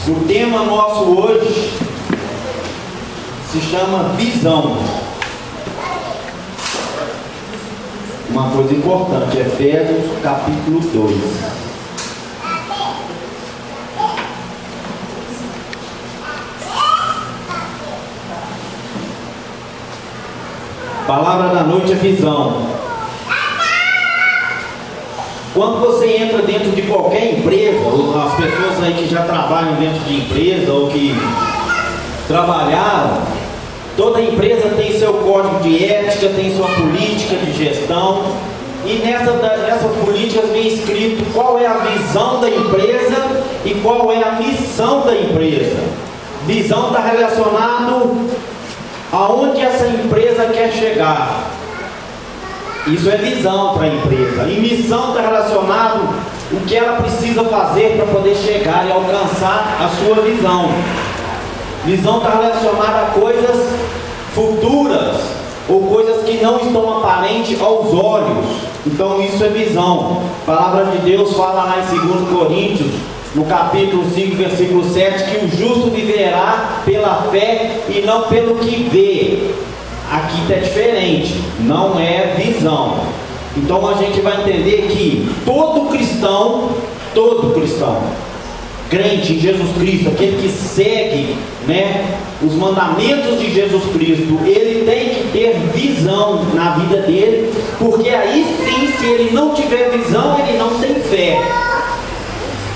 O tema nosso hoje se chama visão. Uma coisa importante, Efésios capítulo 2. A palavra da noite é visão. Quando você entra dentro de qualquer empresa, as pessoas aí que já trabalham dentro de empresa ou que trabalharam, toda empresa tem seu código de ética, tem sua política de gestão, e nessas políticas vem escrito qual é a visão da empresa e qual é a missão da empresa. Visão está relacionado aonde essa empresa quer chegar. Isso é visão para a empresa. E missão está relacionado o que ela precisa fazer para poder chegar e alcançar a sua visão. Visão está relacionada a coisas futuras ou coisas que não estão aparentes aos olhos. Então isso é visão. A palavra de Deus fala lá em 2 Coríntios, no capítulo 5, versículo 7, que o justo viverá pela fé e não pelo que vê. Aqui está diferente, não é visão. Então a gente vai entender que todo cristão, crente em Jesus Cristo, aquele que segue, os mandamentos de Jesus Cristo, ele tem que ter visão na vida dele, porque aí sim, se ele não tiver visão, ele não tem fé.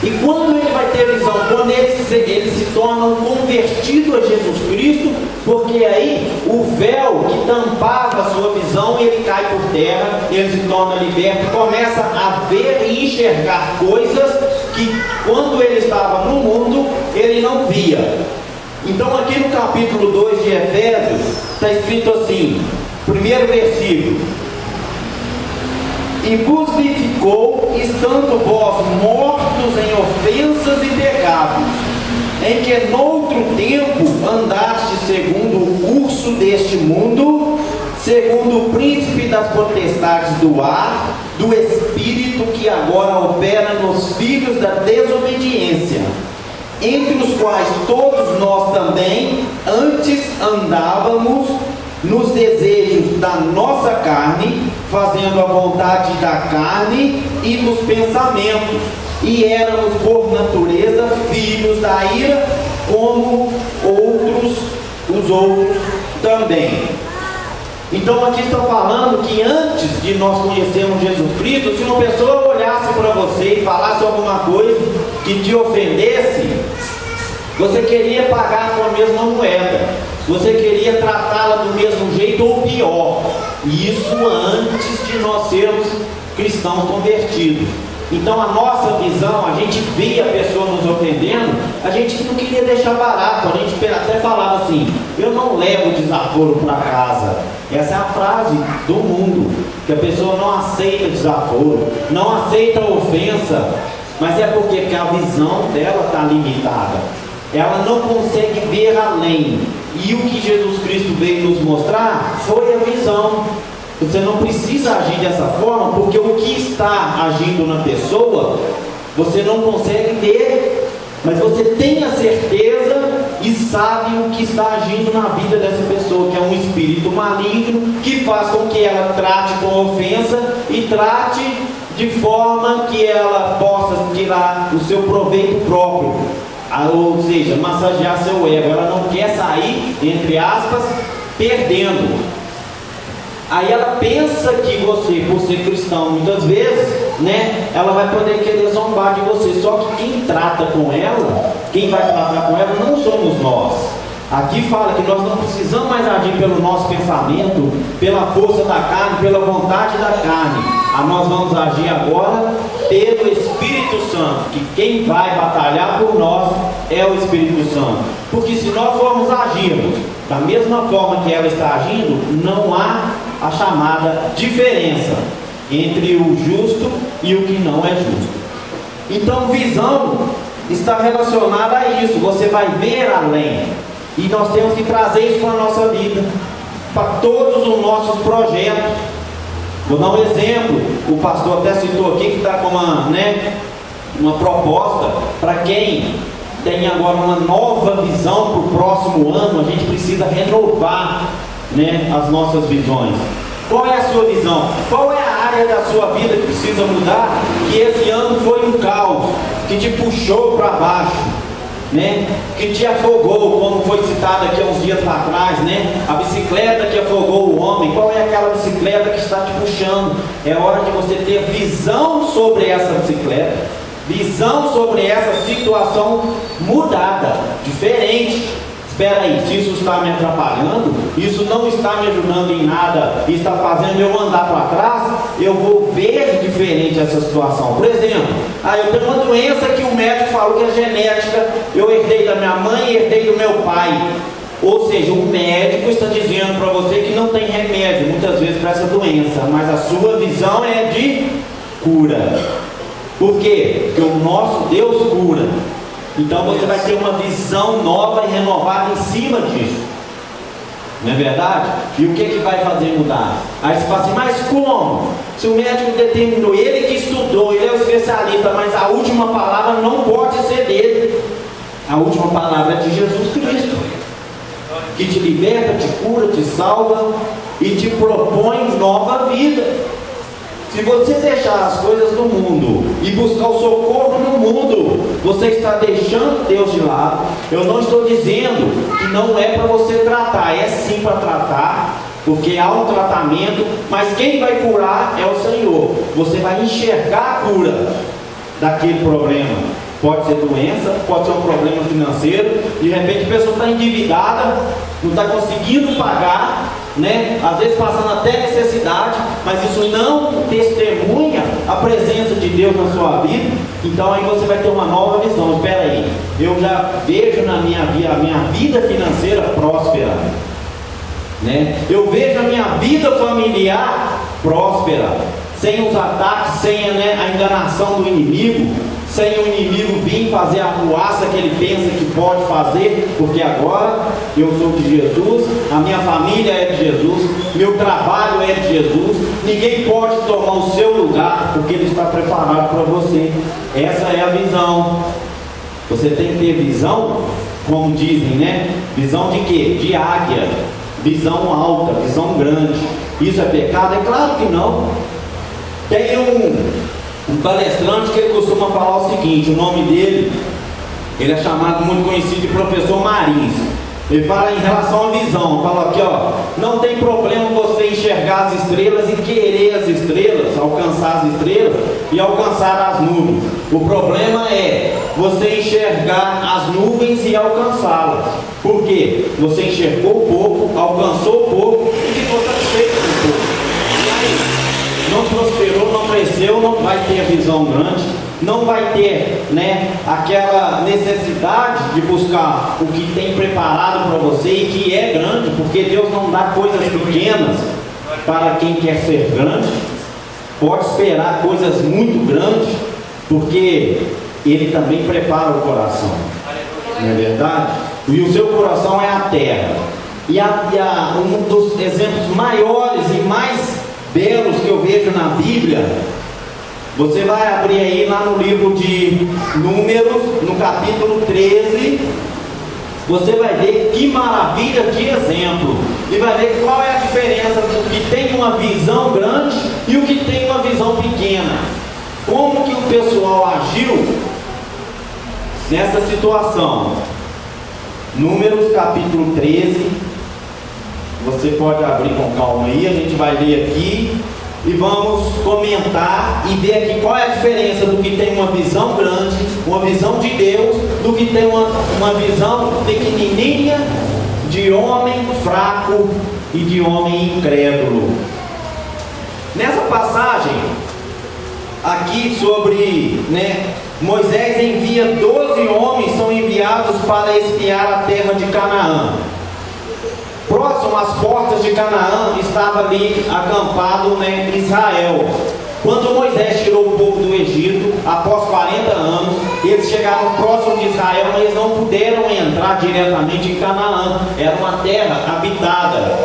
E quando ele vai ter visão? Quando ele se torna um convertido a Jesus Cristo, porque aí o véu que tampava a sua visão, ele cai por terra, ele se torna liberto, começa a ver e enxergar coisas que quando ele estava no mundo, ele não via. Então aqui no capítulo 2 de Efésios, está escrito assim, primeiro versículo: e vos vivificou, estando vós mortos em ofensas e pecados, em que noutro tempo andaste segundo o curso deste mundo, segundo o príncipe das potestades do ar, do espírito que agora opera nos filhos da desobediência, entre os quais todos nós também antes andávamos nos desejos da nossa carne, fazendo a vontade da carne e dos pensamentos, e éramos por natureza filhos da ira, como os outros também. Então aqui está falando que antes de nós conhecermos Jesus Cristo, se uma pessoa olhasse para você e falasse alguma coisa que te ofendesse, você queria pagar com a mesma moeda, você queria tratá-la do mesmo jeito ou pior. E isso antes de nós sermos cristãos convertidos. Então a nossa visão, a gente via a pessoa nos ofendendo, a gente não queria deixar barato, a gente até falava assim: eu não levo desaforo para casa. Essa é a frase do mundo, que a pessoa não aceita desaforo, não aceita ofensa, mas é porque a visão dela está limitada, ela não consegue ver além. E o que Jesus Cristo veio nos mostrar foi a visão. Você não precisa agir dessa forma, porque o que está agindo na pessoa, você não consegue ver, mas você tem a certeza e sabe o que está agindo na vida dessa pessoa, que é um espírito maligno, que faz com que ela trate com ofensa e trate de forma que ela possa tirar o seu proveito próprio. Ou seja, massagear seu ego. Ela não quer sair, entre aspas, perdendo. Aí ela pensa que você, por ser cristão, muitas vezes, ela vai poder querer zombar de você. Só que quem trata com ela, quem vai tratar com ela, não somos nós. Aqui fala que nós não precisamos mais agir pelo nosso pensamento, pela força da carne, pela vontade da carne. Nós vamos agir agora pelo Espírito Santo, que quem vai batalhar por nós é o Espírito Santo. Porque se nós formos agirmos da mesma forma que ela está agindo, não há a chamada diferença entre o justo e o que não é justo. Então visão está relacionada a isso, você vai ver além. E nós temos que trazer isso para a nossa vida, para todos os nossos projetos. Vou dar um exemplo, o pastor até citou aqui que está com uma proposta para quem tem agora uma nova visão para o próximo ano, a gente precisa renovar, né, as nossas visões. Qual é a sua visão? Qual é a área da sua vida que precisa mudar? Que esse ano foi um caos, que te puxou para baixo, né? Que te afogou, como foi citado aqui há uns dias atrás, né? A bicicleta que afogou o homem. Qual é aquela bicicleta que está te puxando? É hora de você ter visão sobre essa bicicleta, visão sobre essa situação mudada, diferente. Espera aí, se isso está me atrapalhando, isso não está me ajudando em nada e está fazendo eu andar para trás, eu vou ver diferente essa situação. Por exemplo, eu tenho uma doença que o médico falou que é genética, eu herdei da minha mãe e herdei do meu pai. Ou seja, o médico está dizendo para você que não tem remédio, muitas vezes, para essa doença, mas a sua visão é de cura. Por quê? Porque o nosso Deus cura. Então você vai ter uma visão nova e renovada em cima disso. Não é verdade? E o que vai fazer mudar? Aí você fala assim, mas como? Se o médico determinou, ele que estudou, ele é o especialista, mas a última palavra não pode ser dele. A última palavra é de Jesus Cristo, que te liberta, te cura, te salva e te propõe nova vida. Se você deixar as coisas do mundo e buscar o socorro no mundo, você está deixando Deus de lado. Eu não estou dizendo que não é para você tratar, é sim para tratar, porque há um tratamento, mas quem vai curar é o Senhor. Você vai enxergar a cura daquele problema. Pode ser doença, pode ser um problema financeiro, de repente a pessoa está endividada, não está conseguindo pagar, né? Às vezes passando até necessidade, mas isso não testemunha a presença de Deus na sua vida. Então aí você vai ter uma nova visão. Espera aí, eu já vejo na minha vida, a minha vida financeira próspera, né? Eu vejo a minha vida familiar próspera, sem os ataques, sem a enganação do inimigo, sem o inimigo vir fazer a arruaça que ele pensa que pode fazer, porque agora eu sou de Jesus, a minha família é de Jesus, meu trabalho é de Jesus, ninguém pode tomar o seu lugar, porque ele está preparado para você. Essa é a visão. Você tem que ter visão, como dizem, né? Visão de quê? De águia, visão alta, visão grande. Isso é pecado? É claro que não. Tem um palestrante que ele costuma falar o seguinte, o nome dele, ele é chamado, muito conhecido, de professor Marins. Ele fala em relação à visão, fala aqui, não tem problema você enxergar as estrelas e querer as estrelas, alcançar as estrelas e alcançar as nuvens. O problema é você enxergar as nuvens e alcançá-las. Por quê? Você enxergou pouco, alcançou pouco e ficou satisfeito com pouco. Não prosperou, não cresceu, não vai ter visão grande, não vai ter, aquela necessidade de buscar o que tem preparado para você e que é grande, porque Deus não dá coisas pequenas para quem quer ser grande. Pode esperar coisas muito grandes, porque Ele também prepara o coração, não é verdade? E o seu coração é a terra. E um dos exemplos maiores e mais belos que eu vejo na Bíblia, você vai abrir aí lá no livro de Números, no capítulo 13, você vai ver que maravilha de exemplo, e vai ver qual é a diferença do que tem uma visão grande e o que tem uma visão pequena. Como que o pessoal agiu nessa situação. Números capítulo 13, você pode abrir com calma aí, a gente vai ler aqui e vamos comentar e ver aqui qual é a diferença do que tem uma visão grande, uma visão de Deus, do que tem uma visão pequenininha de homem fraco e de homem incrédulo. Nessa passagem aqui sobre, Moisés envia 12 homens, são enviados para espiar a terra de Canaã. Próximo às portas de Canaã estava ali acampado, Israel. Quando Moisés tirou o povo do Egito, após 40 anos, eles chegaram próximo de Israel, mas eles não puderam entrar diretamente em Canaã. Era uma terra habitada.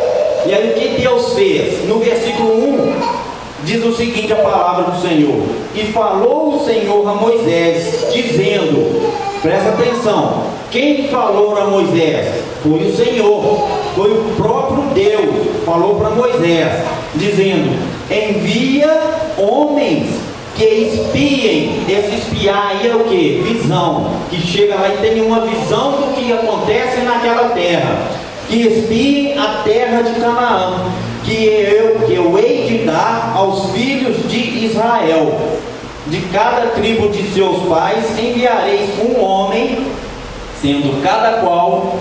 E aí o que Deus fez? No versículo 1 diz o seguinte a palavra do Senhor: e falou o Senhor a Moisés, dizendo, presta atenção, quem falou a Moisés? Foi o Senhor, foi o próprio Deus, falou para Moisés, dizendo, envia homens que espiem. Esse espiar aí é o que? Visão, que chega lá e tem uma visão do que acontece naquela terra, que espiem a terra de Canaã, que eu hei de dar aos filhos de Israel. De cada tribo de seus pais enviareis um homem, sendo cada qual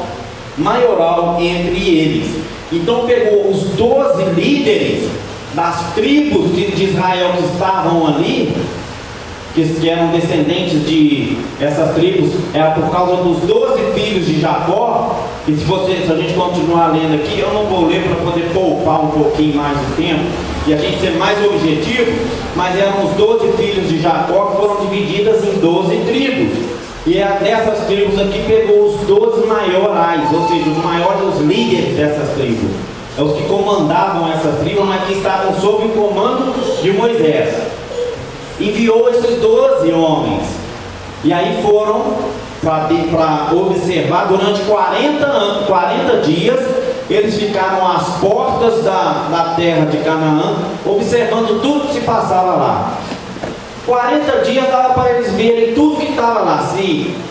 maioral entre eles. Então pegou os 12 líderes das tribos de Israel que estavam ali, que eram descendentes de essas tribos, era por causa dos 12 filhos de Jacó. E se a gente continuar lendo aqui, eu não vou ler para poder poupar um pouquinho mais o tempo e a gente ser mais objetivo, mas eram os 12 filhos de Jacó que foram divididas em 12 tribos. E dessas tribos aqui pegou os 12 maiorais, ou seja, os maiores, os líderes dessas tribos. É os que comandavam essas tribos, mas que estavam sob o comando de Moisés. Enviou esses 12 homens. E aí foram para observar durante 40 dias. Eles ficaram às portas da terra de Canaã, observando tudo que se passava lá. 40 dias dava para eles verem tudo que estava lá,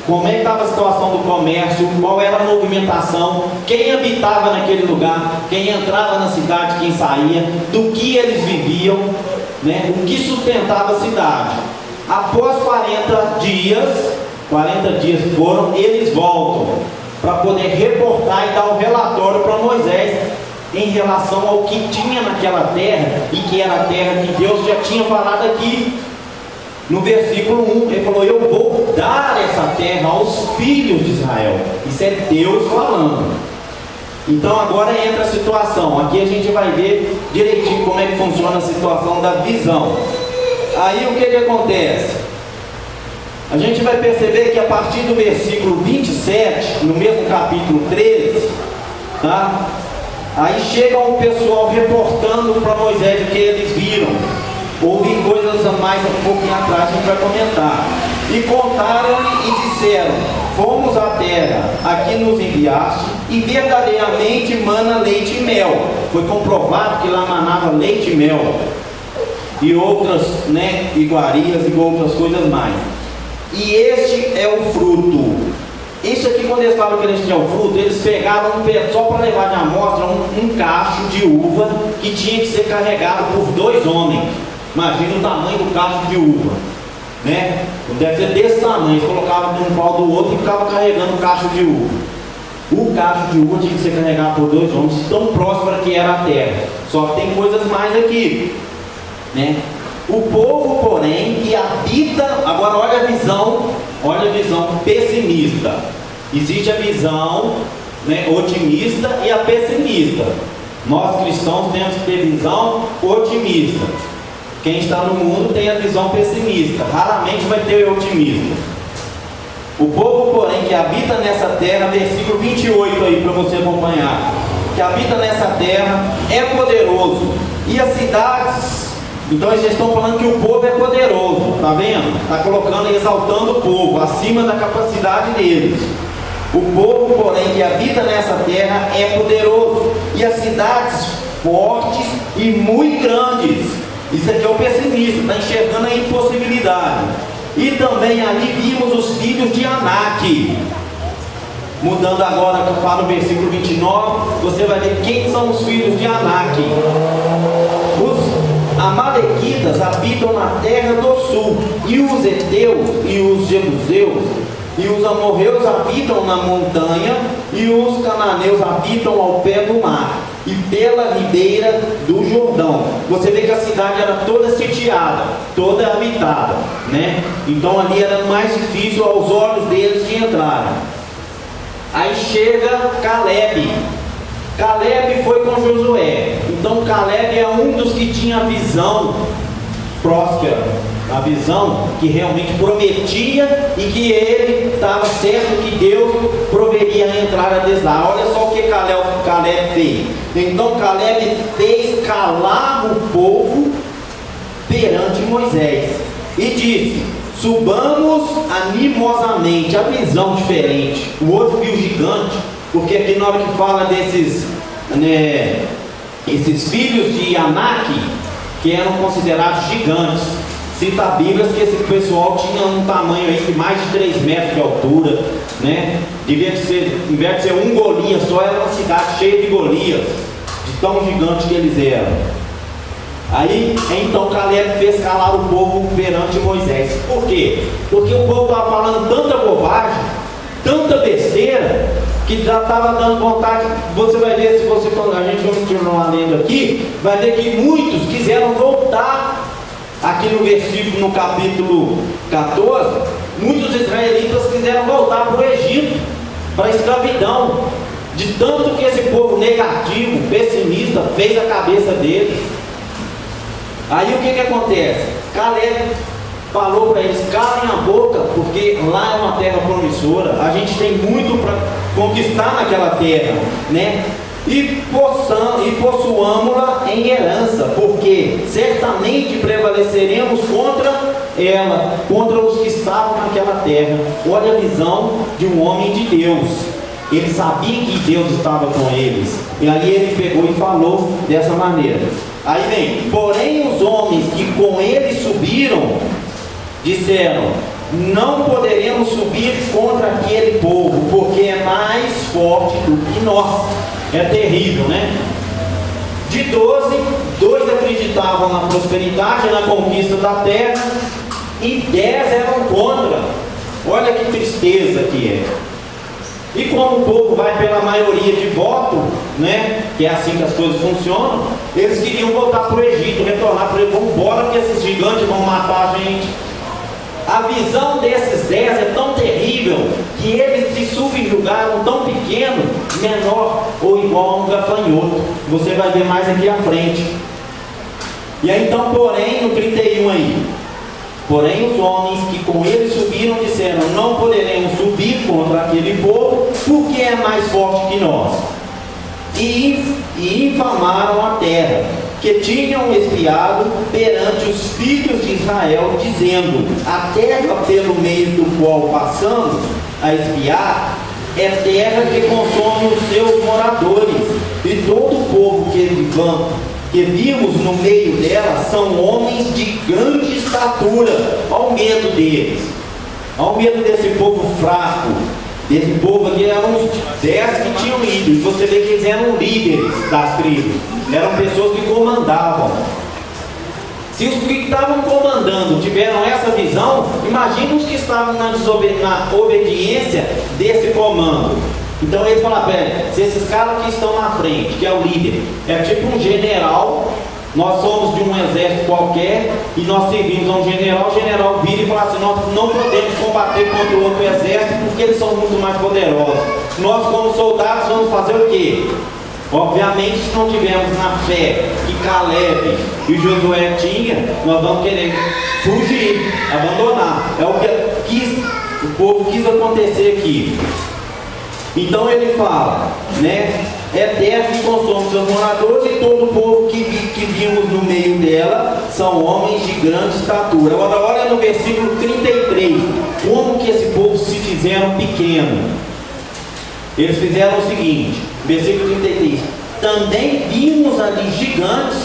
como é que estava a situação do comércio, qual era a movimentação, quem habitava naquele lugar, quem entrava na cidade, quem saía, do que eles viviam, né, o que sustentava a cidade. Após 40 dias foram, eles voltam para poder reportar e dar um relatório para Moisés em relação ao que tinha naquela terra, e que era a terra que Deus já tinha falado aqui. No versículo 1, ele falou, eu vou dar essa terra aos filhos de Israel. Isso é Deus falando. Então agora entra a situação. Aqui a gente vai ver direitinho como é que funciona a situação da visão. Aí o que acontece? A gente vai perceber que a partir do versículo 27, no mesmo capítulo 13, tá? Aí chega o pessoal reportando para Moisés o que eles viram. Houve coisas a mais um pouquinho atrás, a gente vai comentar. E contaram-lhe e disseram, fomos à terra, aqui nos enviaste, e verdadeiramente mana leite e mel. Foi comprovado que lá manava leite e mel. E outras, né, iguarias e outras coisas mais. E este é o fruto. Isso aqui, quando eles falam que este é o fruto, eles pegaram só para levar de amostra um cacho de uva que tinha que ser carregado por 2 homens. Imagina o tamanho do cacho de uva, né? Deve ser desse tamanho. Eles colocavam de um pau do outro e ficavam carregando o cacho de uva. O cacho de uva tinha que ser carregado por 2 homens, tão próspera que era a terra. Só que tem coisas mais aqui, né? O povo, porém, que habita, agora olha a visão pessimista. Existe a visão, né, otimista e a pessimista. Nós cristãos temos que ter visão otimista. Quem está no mundo tem a visão pessimista, raramente vai ter o otimista. O povo, porém, que habita nessa terra, versículo 28 aí para você acompanhar, que habita nessa terra é poderoso, e as cidades, então eles estão falando que o povo é poderoso, tá vendo? Está colocando e exaltando o povo, acima da capacidade deles. O povo, porém, que habita nessa terra é poderoso, e as cidades fortes e muito grandes. Isso aqui é o pessimista, está enxergando a impossibilidade. E também ali vimos os filhos de Anak. Mudando agora para o versículo 29, você vai ver quem são os filhos de Anak. Os amalequitas habitam na terra do sul, e os heteus e os jebuseus e os amorreus habitam na montanha, e os cananeus habitam ao pé do mar e pela ribeira do Jordão. Você vê que a cidade era toda sitiada, toda habitada, né? Então ali era mais difícil aos olhos deles de entrarem. Aí chega Caleb. Caleb foi com Josué. Então Caleb é um dos que tinha a visão próspera, a visão que realmente prometia e que ele estava certo que Deus proveria a entrada deles lá. Olha só o que Caleb fez. Então Caleb fez calar o povo perante Moisés e disse: subamos animosamente. A visão diferente. O outro viu gigante, porque aqui na hora que fala desses, né, esses filhos de Anak, que eram considerados gigantes, cita a Bíblia que esse pessoal tinha um tamanho aí de mais de 3 metros de altura, né? Devia de ser, em vez de ser um Golias só, era uma cidade cheia de Golias, de tão gigantes que eles eram. Aí, então Caleb fez calar o povo perante Moisés. Por quê? Porque o povo estava falando tanta bobagem, tanta besteira, que já estava dando vontade. Você vai ver, se você, a gente vai continuar lendo aqui, vai ver que muitos quiseram voltar. Aqui no versículo, no capítulo 14, muitos israelitas quiseram voltar para o Egito, para a escravidão, de tanto que esse povo negativo, pessimista, fez a cabeça deles. Aí o que acontece? Caleb falou para eles: calem a boca, porque lá é uma terra promissora, a gente tem muito para conquistar naquela terra, né? E possuamos-la em herança, porque certamente prevaleceremos contra ela, contra os que estavam naquela terra. Olha a visão de um homem de Deus. Ele sabia que Deus estava com eles, e aí ele pegou e falou dessa maneira. Aí vem: porém os homens que com ele subiram disseram: não poderemos subir contra aquele povo, porque é mais forte do que nós. É terrível, né? De 12, 2 acreditavam na prosperidade, na conquista da terra, e 10 eram contra. Olha que tristeza que é. E como o povo vai pela maioria de voto, né, que é assim que as coisas funcionam, eles queriam voltar para o Egito, retornar para o Egito. Vamos embora, porque esses gigantes vão matar a gente. A visão desses 10 é tão terrível que eles se subjugaram tão pequeno, menor ou igual a um gafanhoto. Você vai ver mais aqui à frente. E aí então, porém, no 31 aí: porém os homens que com ele subiram disseram: não poderemos subir contra aquele povo, porque é mais forte que nós. E infamaram a terra, que tinham espiado perante os filhos de Israel, dizendo: a terra pelo meio do qual passamos a espiar é terra que consome os seus moradores, e todo o povo que vimos no meio dela são homens de grande estatura. Olha o medo deles, olha o medo desse povo fraco, desse povo aqui. Eram uns 10 que tinham ido, e você vê que eles eram líderes das tribos, eram pessoas que comandavam. Se os que estavam comandando tiveram essa visão, imagina os que estavam na obediência desse comando. Então eles falaram: se esses caras que estão na frente, que é o líder, é tipo um general, nós somos de um exército qualquer e nós servimos a um general, o general vira e fala assim: nós não podemos combater contra o outro exército porque eles são muito mais poderosos. Nós, como soldados, vamos fazer o quê? Obviamente, se não tivermos na fé que Caleb e Josué tinham, nós vamos querer fugir, abandonar. É o que o povo quis acontecer aqui. Então ele fala, né? É terra que consome seus moradores, e todo o povo que vimos no meio dela são homens de grande estatura. Agora olha no versículo 33, como que esse povo se fizeram pequeno. Eles fizeram o seguinte, versículo 33: também vimos ali gigantes,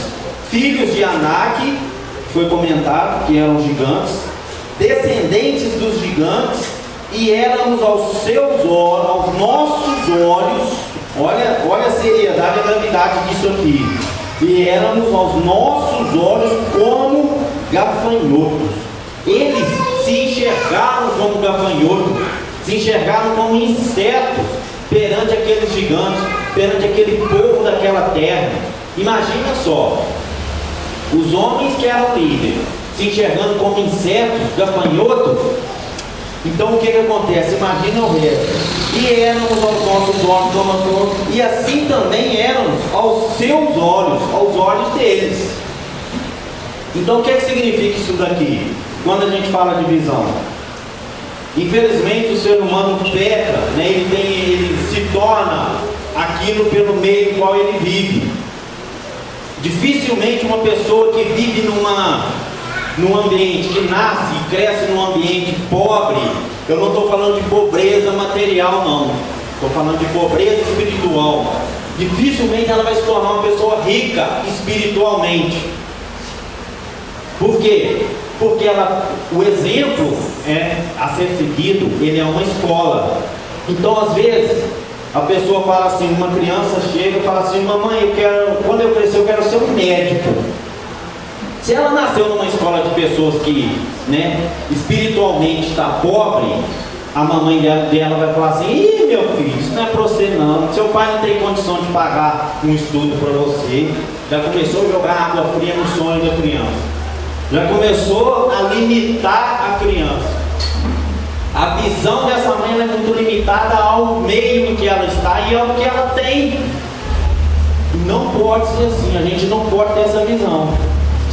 filhos de Anak, foi comentado que eram gigantes, descendentes dos gigantes, e éramos aos nossos olhos, olha a seriedade e a gravidade disso aqui, e éramos aos nossos olhos como gafanhotos. Eles se enxergaram como gafanhotos, se enxergaram como insetos perante aqueles gigantes, perante aquele povo daquela terra. Imagina só, os homens que eram líderes se enxergando como insetos, gafanhotos. Então o que acontece? Imagina o resto. E éramos aos nossos olhos, e assim também éramos aos seus olhos, aos olhos deles. Então o que significa isso daqui? Quando a gente fala de visão, infelizmente o ser humano peca, né? Ele se torna aquilo pelo meio qual ele vive. Dificilmente uma pessoa que vive num ambiente que nasce e cresce num ambiente pobre, eu não estou falando de pobreza material, não. Estou falando de pobreza espiritual. Dificilmente ela vai se tornar uma pessoa rica espiritualmente. Por quê? Porque o exemplo a ser seguido, ele é uma escola. Então, às vezes, a pessoa fala assim, uma criança chega e fala assim: mamãe, quando eu crescer, eu quero ser um médico. Se ela nasceu numa escola de pessoas que, espiritualmente está pobre, a mamãe dela vai falar assim: ih, meu filho, isso não é para você não. Seu pai não tem condição de pagar um estudo para você. Já começou a jogar água fria no sonho da criança. Já começou a limitar a criança. A visão dessa mãe é muito limitada ao meio em que ela está e ao que ela tem. Não pode ser assim, a gente não pode ter essa visão.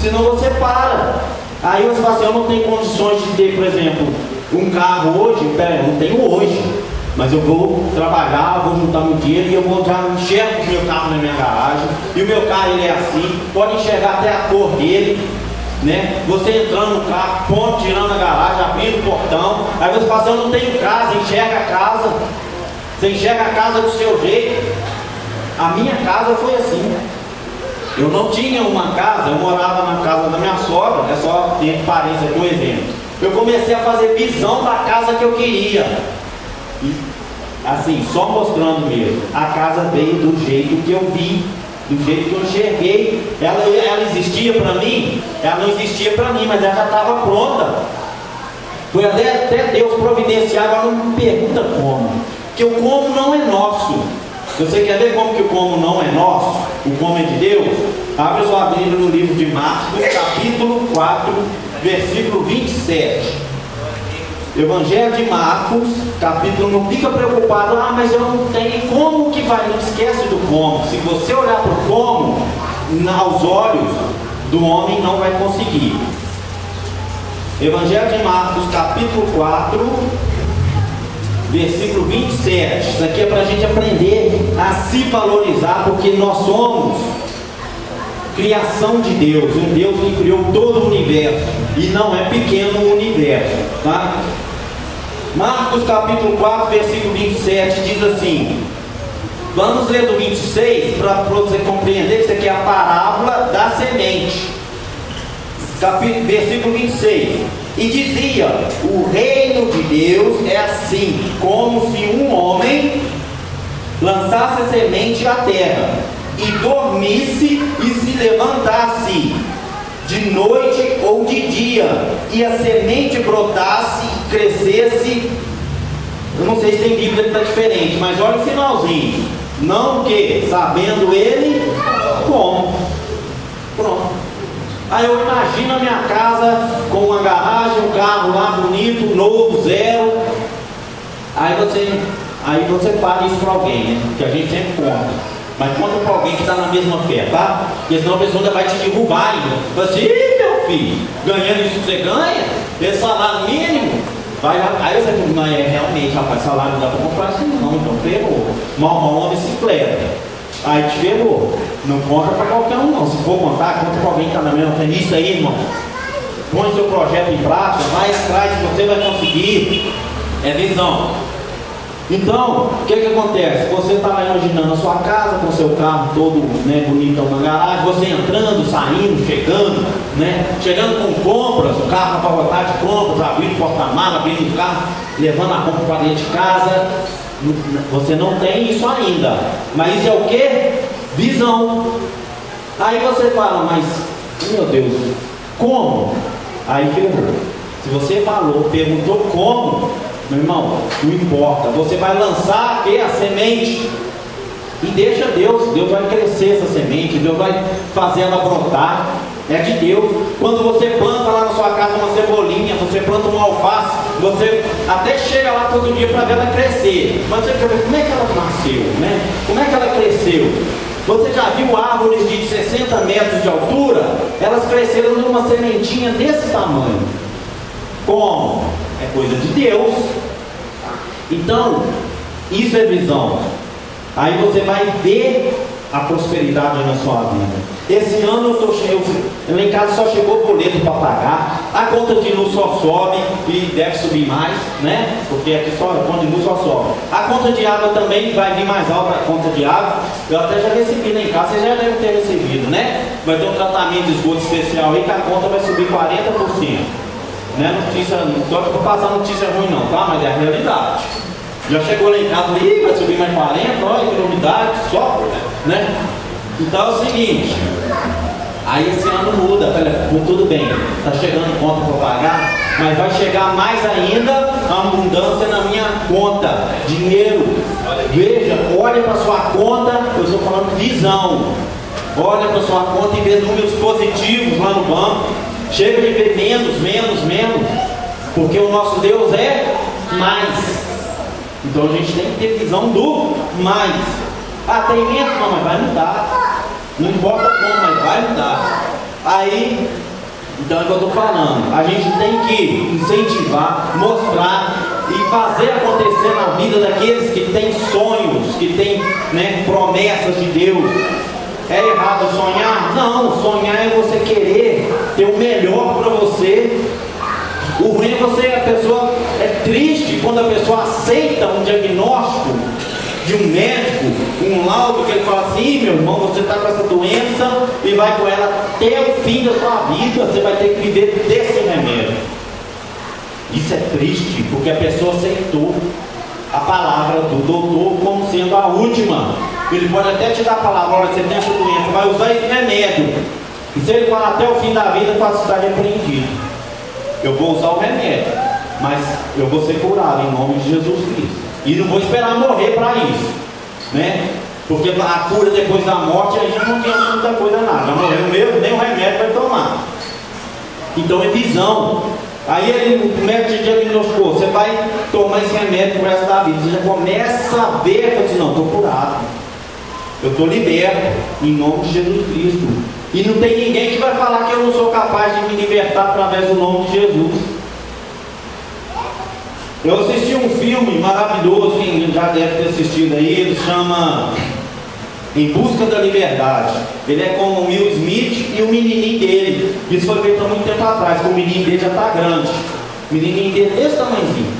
Senão você para. Aí você fala assim: eu não tenho condições de ter, por exemplo, um carro hoje. Pera, eu não tenho hoje, mas eu vou trabalhar, vou juntar meu dinheiro e eu vou já enxergo o meu carro na minha garagem. E o meu carro ele é assim, pode enxergar até a cor dele. Você entrando no carro, tirando a garagem, abrindo o portão. Aí você fala assim: eu não tenho casa, enxerga a casa. Você enxerga a casa do seu jeito. A minha casa foi assim. Eu não tinha uma casa, eu morava na casa da minha sogra. É só ter parência aqui um exemplo. Eu comecei a fazer visão da casa que eu queria. E, assim, só mostrando mesmo. A casa veio do jeito que eu vi, do jeito que eu enxerguei. Ela existia para mim? Ela não existia para mim, mas ela já estava pronta. Foi até Deus providenciar. Agora não me pergunta como, porque o como não é nosso. Você quer ver como que o como não é nosso? O como é de Deus? Abre sua Bíblia no livro de Marcos, capítulo 4, versículo 27. Evangelho de Marcos, capítulo. Não fica preocupado: ah, mas eu não tenho. Como que vai? Não esquece do como. Se você olhar para o como, aos olhos do homem não vai conseguir. Evangelho de Marcos, capítulo 4, versículo 27. Isso aqui é para a gente aprender a se valorizar, porque nós somos criação de Deus, um Deus que criou todo o universo, e não é pequeno o universo, tá? Marcos capítulo 4, versículo 27 diz assim. Vamos ler do 26 para você compreender que isso aqui é a parábola da semente. Versículo 26. E dizia: o reino de Deus é assim, como se um homem lançasse a semente à terra, e dormisse e se levantasse de noite ou de dia, e a semente brotasse e crescesse. Eu não sei se tem Bíblia que está diferente, mas olha o finalzinho. Não que, sabendo ele como. Pronto. Aí eu imagino a minha casa com uma garagem, um carro lá bonito, novo, zero. Aí você paga isso para alguém, que a gente sempre conta. Mas conta para alguém que está na mesma fé, tá? Porque senão a pessoa ainda vai te derrubar ainda. Fala assim: ih, meu filho, ganhando isso que você ganha, esse salário mínimo. Aí você diz: mas realmente, rapaz, salário não dá para comprar assim não, então ferrou. Mal uma bicicleta. Aí te ferrou. Não conta para qualquer um não. Se for contar, conta para alguém que está na mesma fé. Isso aí, irmão. Põe seu projeto em prática, vai atrás que você vai conseguir. É visão. Então, o que acontece? Você está lá imaginando a sua casa com o seu carro todo bonitão na garagem, você entrando, saindo, chegando com compras, o carro para botar de compras, abrindo o porta-malas, abrindo o carro, levando a compra para dentro de casa. Você não tem isso ainda, mas isso é o que? Visão. Aí você fala: mas, meu Deus, como? Aí ferrou. Se você falou, perguntou como, meu irmão, não importa. Você vai lançar aqui a semente e deixa Deus. Deus vai crescer essa semente, Deus vai fazer ela brotar. É de Deus. Quando você planta lá na sua casa uma cebolinha, você planta uma alface, você até chega lá todo dia para ver ela crescer. Mas você quer ver como é que ela nasceu, Como é que ela cresceu? Você já viu árvores de 60 metros de altura? Elas cresceram numa sementinha desse tamanho. Como? É coisa de Deus. Então, isso é visão. Aí você vai ver a prosperidade na sua vida. Esse ano eu tô cheio, lá em casa só chegou o boleto para pagar, a conta de luz só sobe e deve subir mais, né? Porque aqui só a conta de luz só sobe. A conta de água também vai vir mais alta, a conta de água. Eu até já recebi lá em casa, vocês já devem ter recebido, né? Vai ter um tratamento de esgoto especial aí que a conta vai subir 40%. Não é notícia, não estou para passar notícia ruim não, tá? Mas é a realidade. Já chegou lá em casa e vai subir mais 40, olha que novidade, só, né? Então é o seguinte, aí esse ano muda, tudo bem, está chegando conta para pagar, mas vai chegar mais ainda a abundância na minha conta, dinheiro. Veja, olha para sua conta, eu estou falando visão, olha para sua conta e vê números positivos lá no banco, chega de ver menos, porque o nosso Deus é mais. Então a gente tem que ter visão do mais. Ah, tem menos? Não, mas vai mudar. Não importa como, mas vai mudar. Aí, então é o que eu estou falando. A gente tem que incentivar, mostrar e fazer acontecer na vida daqueles que têm sonhos, que têm, né, promessas de Deus. É errado sonhar? Não, sonhar é você querer ter o melhor para você. O ruim é você, a pessoa é triste quando a pessoa aceita um diagnóstico de um médico, um laudo que ele fala assim: meu irmão, você está com essa doença e vai com ela até o fim da sua vida, você vai ter que viver desse remédio. Isso é triste, porque a pessoa aceitou a palavra do doutor como sendo a última. Ele pode até te dar a palavra: olha, você tem essa doença, vai usar esse remédio. E se ele falar até o fim da vida, você está repreendido. Eu vou usar o remédio, mas eu vou ser curado em nome de Jesus Cristo. E não vou esperar morrer para isso, né? Porque a cura depois da morte, a gente não tem muita coisa nada. Já morreu mesmo, nem o remédio vai tomar. Então é visão. Aí o médico te diagnosticou: você vai tomar esse remédio pro resto da vida. Você já começa a ver, eu disse: não, estou curado, eu estou liberto em nome de Jesus Cristo. E não tem ninguém que vai falar que eu não sou capaz de me libertar através do nome de Jesus. Eu assisti um filme maravilhoso, quem já deve ter assistido aí, ele chama Em Busca da Liberdade. Ele é com o Will Smith e o menininho dele. Isso foi feito há muito tempo atrás, porque o menininho dele já está grande. O menininho dele desse tamanhozinho.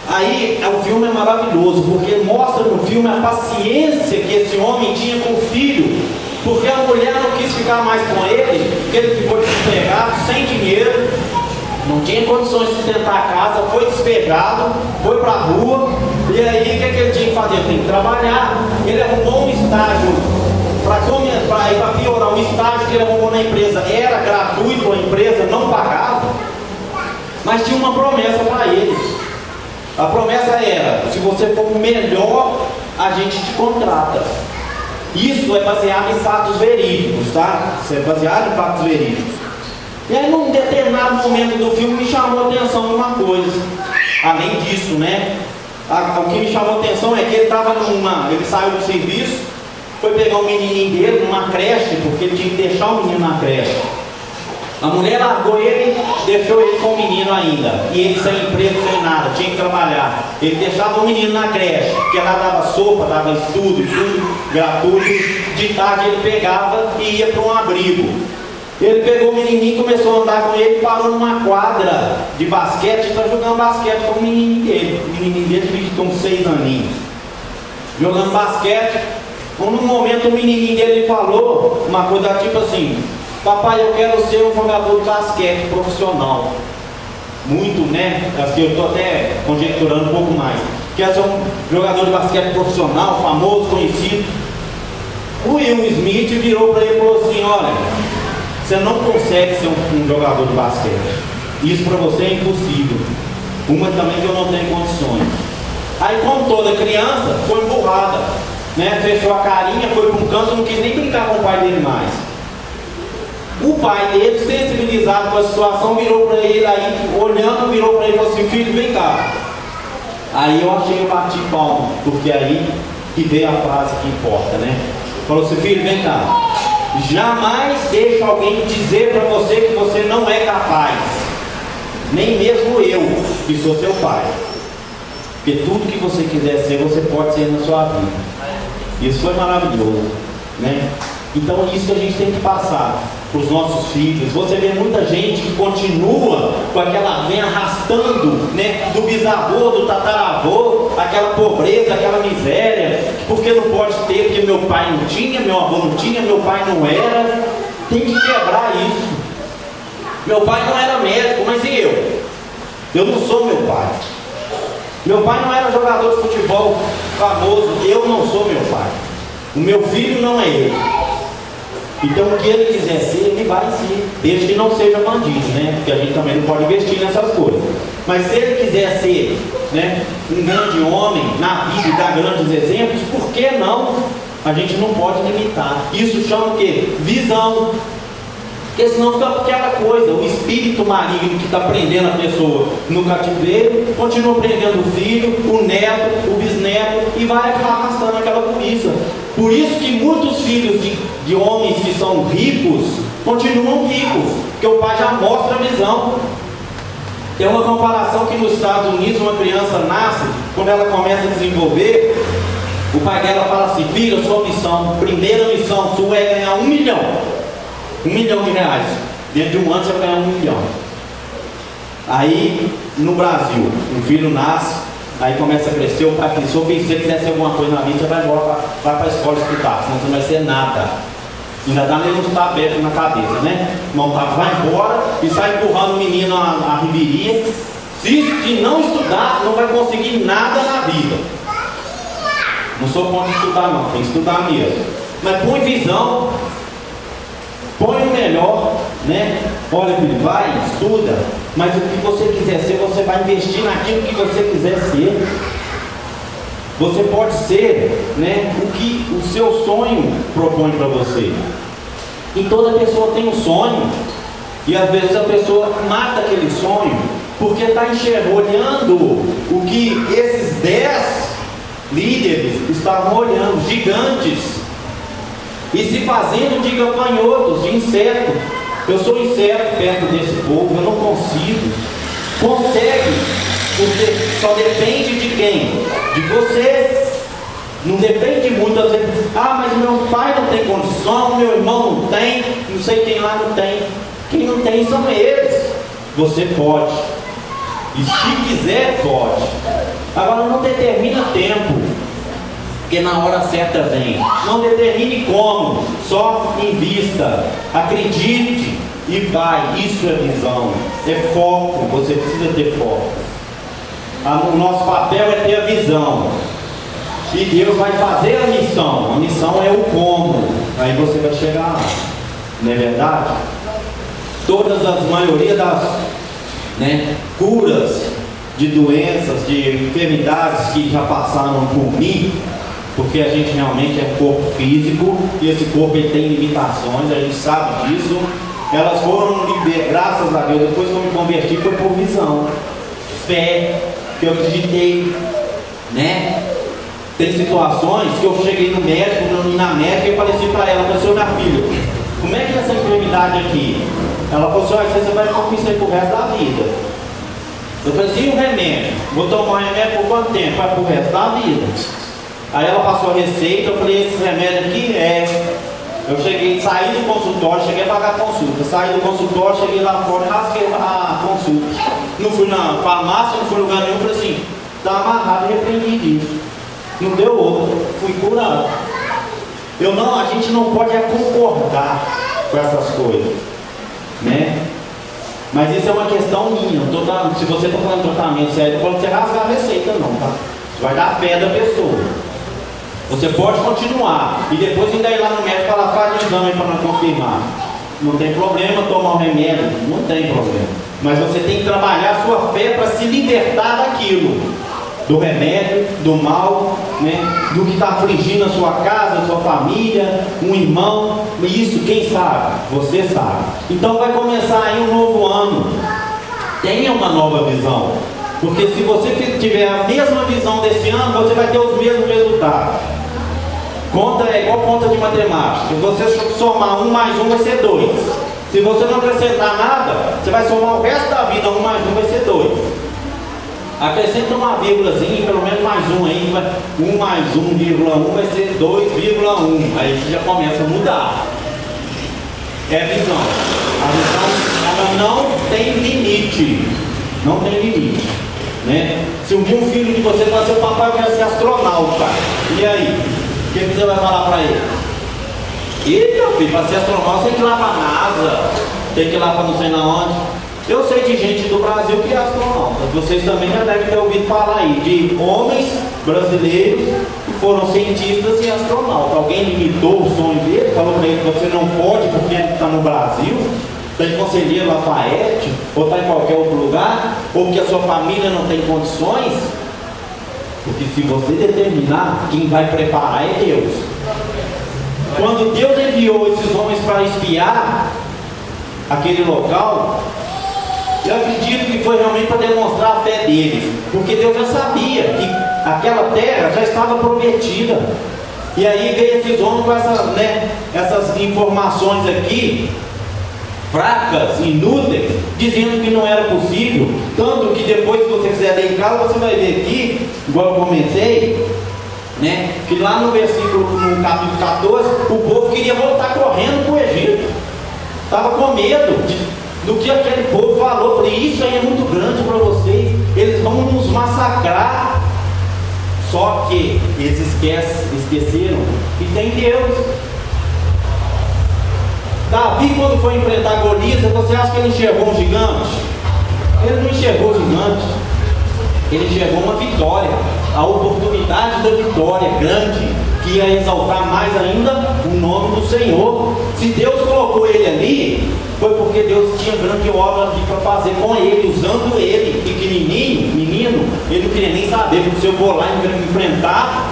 Aí o filme é maravilhoso, porque mostra no filme a paciência que esse homem tinha com o filho. Porque a mulher não quis ficar mais com ele, porque ele ficou desempregado, sem dinheiro, não tinha condições de sustentar a casa, foi despejado, foi para a rua, e aí o que ele tinha que fazer? Tem que trabalhar. Ele arrumou um estágio, para piorar, o estágio que ele arrumou na empresa era gratuito, a empresa não pagava, mas tinha uma promessa para ele. A promessa era: se você for o melhor, a gente te contrata. Isso é baseado em fatos verídicos, tá? Isso é baseado em fatos verídicos. E aí, num determinado momento do filme, me chamou a atenção uma coisa. Além disso, né? O que me chamou a atenção é que ele saiu do serviço, foi pegar o menininho dele numa creche, porque ele tinha que deixar o menino na creche. A mulher largou ele, deixou ele com o menino ainda. E ele sem emprego, sem nada, tinha que trabalhar. Ele deixava o menino na creche, porque ela dava sopa, dava estudo, tudo gratuito. De tarde ele pegava e ia para um abrigo. Ele pegou o menininho, começou a andar com ele, parou numa quadra de basquete e está jogando basquete com o menininho dele. O menininho dele devia ter uns 6 aninhos. Jogando basquete. Num momento o menininho dele falou uma coisa tipo assim: papai, eu quero ser um jogador de basquete profissional. Muito, né? Assim, eu estou até conjecturando um pouco mais. Quero ser um jogador de basquete profissional, famoso, conhecido. O Will Smith virou para ele e falou assim: olha, você não consegue ser um jogador de basquete. Isso para você é impossível. Uma também que eu não tenho condições. Aí, como toda criança, foi emburrada, né? Fechou a carinha, foi para um canto, não quis nem brincar com o pai dele mais. O pai dele, sensibilizado com a situação, virou para ele aí, olhando, virou para ele e falou assim: filho, vem cá. Aí eu achei, eu bati palma, porque aí que veio a frase que importa, né? Falou assim: filho, vem cá. Jamais deixe alguém dizer para você que você não é capaz. Nem mesmo eu, que sou seu pai. Porque tudo que você quiser ser, você pode ser na sua vida. Isso foi maravilhoso, né? Então isso que a gente tem que passar para os nossos filhos. Você vê muita gente que continua com aquela, vem arrastando, né, do bisavô, do tataravô, aquela pobreza, aquela miséria, porque não pode ter, porque meu pai não tinha, meu avô não tinha, meu pai não era. Tem que quebrar isso. Meu pai não era médico, mas e eu? Eu não sou meu pai. Meu pai não era jogador de futebol famoso, eu não sou meu pai. O meu filho não é ele. Então o que ele quiser ser, ele vai ser, desde que não seja bandido, né? Porque a gente também não pode investir nessas coisas. Mas se ele quiser ser, né, um grande homem na vida e dar grandes exemplos, por que não? A gente não pode limitar. Isso chama o quê? Visão. Porque senão fica aquela coisa, o espírito maligno que está prendendo a pessoa no cativeiro, continua prendendo o filho, o neto, o bisneto, e vai arrastando aquela cobiça. Por isso que muitos filhos de homens que são ricos, continuam ricos, porque o pai já mostra a visão. Tem uma comparação que nos Estados Unidos, uma criança nasce, quando ela começa a desenvolver, o pai dela fala assim: filha, sua missão, primeira missão sua é ganhar R$1 milhão. R$1 milhão. Dentro de um ano você vai ganhar 1 milhão. Aí, no Brasil, um filho nasce, aí começa a crescer, o pai diz: se você quiser ser alguma coisa na vida, você vai embora, vai para a escola estudar, senão você não vai ser nada. Ainda dá nem não está aberto na cabeça, né? Não, vai embora e sai empurrando o menino a riveria. Se não estudar, não vai conseguir nada na vida. Não sou contra estudar não, tem que estudar mesmo. Mas põe visão, põe o melhor, né? Olha, filho, vai, estuda, mas o que você quiser ser, você vai investir naquilo que você quiser ser. Você pode ser, né, o que o seu sonho propõe para você. E toda pessoa tem um sonho, e às vezes a pessoa mata aquele sonho, porque está olhando o que esses 10 líderes estavam olhando, gigantes, e se fazendo de gafanhotos, de inseto. Eu sou inseto perto desse povo, eu não consigo. Consegue, porque só depende de quem? De você. Não depende muito, às vezes, mas meu pai não tem condição, meu irmão não tem, não sei quem lá não tem. Quem não tem são eles. Você pode. E se quiser, pode. Agora não determina tempo, porque na hora certa vem. Não determine como, só invista, acredite e vai. Isso é visão, é foco. Você precisa ter foco. O nosso papel é ter a visão, e Deus vai fazer a missão. A missão é o como, aí você vai chegar lá, não é verdade? Todas as maioria das, né, curas de doenças, de enfermidades que já passaram por mim, porque a gente realmente é corpo físico, e esse corpo ele tem limitações, a gente sabe disso. Elas foram liberadas, graças a Deus. Depois que eu me converti, foi por visão, fé, que eu acreditei, né? Tem situações que eu cheguei no médico, na médica, e eu falei assim para ela: minha filha, como é que é essa enfermidade aqui? Ela falou assim: você vai ficar com isso aí pro resto da vida. Eu falei assim: e o remédio? Vou tomar o remédio por quanto tempo? Vai pro resto da vida. Aí ela passou a receita, eu falei: esse remédio aqui é... Eu cheguei, saí do consultório, cheguei a pagar a consulta. Saí do consultório, cheguei lá fora e rasguei a consulta. Não fui na farmácia, não fui em lugar nenhum. Falei assim: tá amarrado e repreendido isso. Não deu outro, fui curado. A gente não pode concordar com essas coisas, né? Mas isso é uma questão minha. Se você está falando de tratamento sério, eu não estou falando de você rasgar a receita não, tá? Você vai dar fé da pessoa. Você pode continuar e depois ainda ir lá no médico e falar: faz um exame para não confirmar. Não tem problema tomar o remédio, não tem problema. Mas você tem que trabalhar a sua fé para se libertar daquilo, do remédio, do mal, né? Do que está afligindo a sua casa, a sua família, um irmão. Isso quem sabe? Você sabe. Então vai começar aí um novo ano. Tenha uma nova visão, porque se você tiver a mesma visão desse ano, você vai ter os mesmos resultados. Conta é igual conta de matemática. Se você somar 1 mais 1 vai ser 2. Se você não acrescentar nada, você vai somar o resto da vida. 1 mais 1 vai ser 2. Acrescenta uma vírgulazinha, pelo menos mais um aí, 1 mais 1,1 vai ser 2,1. Aí você já começa a mudar. É visão. A visão, ela não tem limite. Não tem limite. Né? Se um filho de você falar, seu papai quer ser astronauta, e aí? O que você vai falar para ele? E meu filho, para ser astronauta você tem que ir lá para a NASA, tem que ir lá para não sei na onde. Eu sei de gente do Brasil que é astronauta. Vocês também já devem ter ouvido falar aí de homens brasileiros que foram cientistas e astronautas. Alguém limitou o sonho dele, falou para ele que você não pode porque ele está no Brasil, está em Conselheiro Lafayette, ou está em qualquer outro lugar, ou que a sua família não tem condições. Porque se você determinar, quem vai preparar é Deus. Quando Deus enviou esses homens para espiar aquele local, eu acredito que foi realmente para demonstrar a fé deles, porque Deus já sabia que aquela terra já estava prometida. E aí veio esses homens com essas informações aqui, fracas, inúteis, dizendo que não era possível. Tanto que depois, se você quiser ler em casa, você vai ver aqui, igual eu comentei, né, que lá no capítulo 14, o povo queria voltar correndo para o Egito, estava com medo do que aquele povo falou. Falei, isso aí é muito grande para vocês, eles vão nos massacrar. Só que eles esqueceram que tem Deus. Davi, quando foi enfrentar Golias, você acha que ele enxergou um gigante? Ele não enxergou gigante, ele enxergou uma vitória, a oportunidade da vitória grande, que ia exaltar mais ainda o nome do Senhor. Se Deus colocou ele ali, foi porque Deus tinha grande obra ali para fazer com ele, usando ele, pequenininho, menino, ele não queria nem saber, porque se eu vou lá e enfrentar,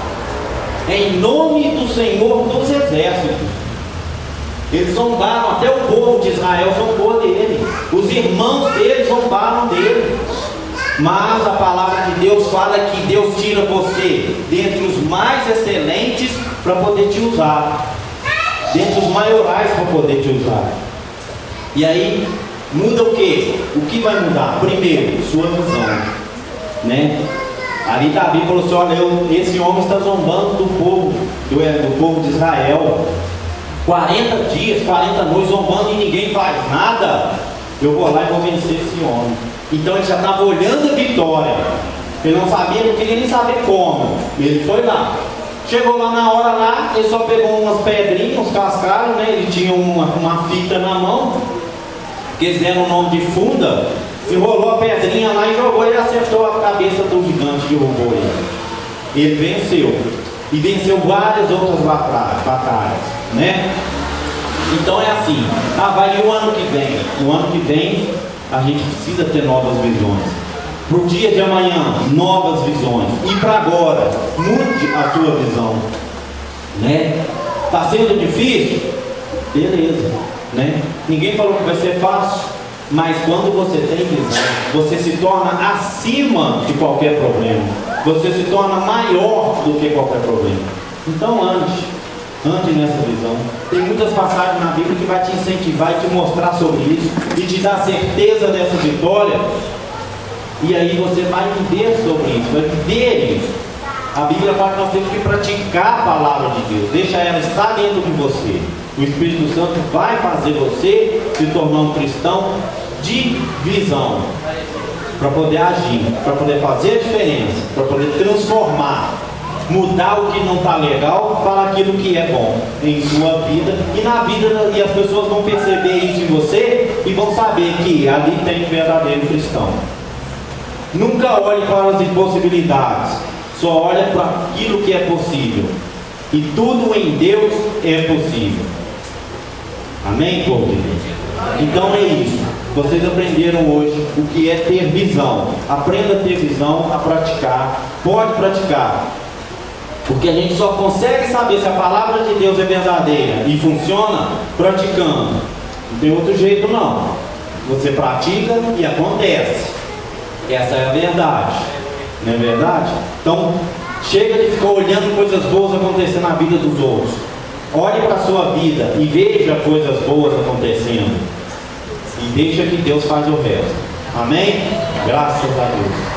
em nome do Senhor dos exércitos. Eles zombaram, até o povo de Israel zombou dele, os irmãos dele zombaram dele. Mas a palavra de Deus fala que Deus tira você dentre os mais excelentes para poder te usar, dentre os maiorais para poder te usar. E aí muda o que? O que vai mudar? Primeiro, sua visão, né? Ali Davi falou assim: olha, esse homem está zombando do povo de Israel, 40 dias, 40 noites zombando e ninguém faz nada. Eu vou lá e vou vencer esse homem. Então ele já estava olhando a vitória, ele não sabia, não queria nem saber como. Ele foi lá, chegou lá na hora lá, ele só pegou umas pedrinhas, uns cascalhos, né? Ele tinha uma fita na mão, que eles deram o nome de funda, enrolou a pedrinha lá e jogou, e acertou a cabeça do gigante, derrubou ele. Ele venceu, e venceu várias outras batalhas, né? Então é assim, vai o ano que vem. O ano que vem a gente precisa ter novas visões. Para o dia de amanhã, novas visões. E para agora, mude a sua visão, né? Está sendo difícil? Beleza, né? Ninguém falou que vai ser fácil, mas quando você tem visão, você se torna acima de qualquer problema, você se torna maior do que qualquer problema. Então ande nessa visão. Tem muitas passagens na Bíblia que vai te incentivar e te mostrar sobre isso, e te dar certeza dessa vitória. E aí você vai viver sobre isso, vai viver isso. A Bíblia fala que nós temos que praticar a palavra de Deus, deixa ela estar dentro de você. O Espírito Santo vai fazer você se tornar um cristão de visão, para poder agir, para poder fazer a diferença, para poder transformar, mudar o que não está legal para aquilo que é bom em sua vida e na vida, e as pessoas vão perceber isso em você e vão saber que ali tem um verdadeiro cristão. Nunca olhe para as impossibilidades, só olhe para aquilo que é possível, e tudo em Deus é possível. Amém, povo de Deus? Então é isso. Vocês aprenderam hoje o que é ter visão. Aprenda a ter visão, a praticar. Pode praticar, porque a gente só consegue saber se a palavra de Deus é verdadeira e funciona praticando. Não tem outro jeito não. Você pratica e acontece. Essa é a verdade. Não é verdade? Então chega de ficar olhando coisas boas acontecendo na vida dos outros. Olhe para a sua vida e veja coisas boas acontecendo, e deixa que Deus faz o resto. Amém? Graças a Deus.